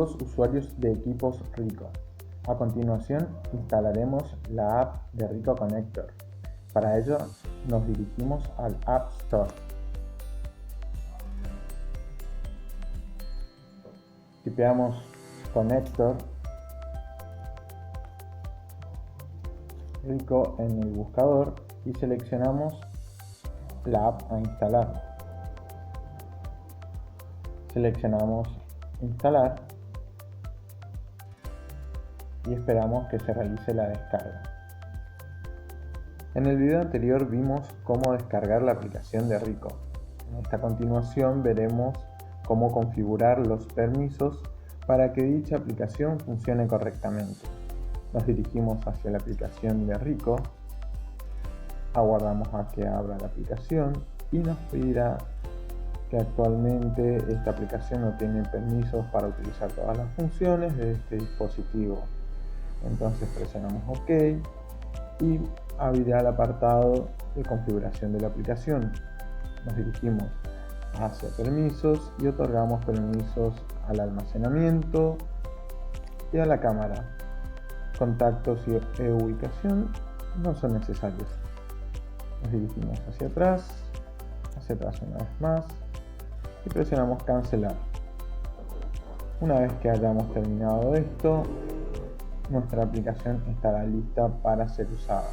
todos usuarios de equipos Ricoh. A continuación, instalaremos la app de Ricoh Connector. Para ello, nos dirigimos al App Store. Tipeamos Connector Ricoh en el buscador y seleccionamos la app a instalar. Seleccionamos instalar y esperamos que se realice la descarga. En el video anterior vimos cómo descargar la aplicación de Ricoh. En esta continuación veremos cómo configurar los permisos para que dicha aplicación funcione correctamente. Nos dirigimos hacia la aplicación de Ricoh, aguardamos a que abra la aplicación y nos pedirá que actualmente esta aplicación no tiene permisos para utilizar todas las funciones de este dispositivo. Entonces presionamos OK y abrirá el apartado de configuración de la aplicación. Nos dirigimos hacia permisos y otorgamos permisos al almacenamiento y a la cámara. Contactos y ubicación no son necesarios. Nos dirigimos hacia atrás una vez más y presionamos cancelar. Una vez que hayamos terminado esto, nuestra aplicación estará lista para ser usada.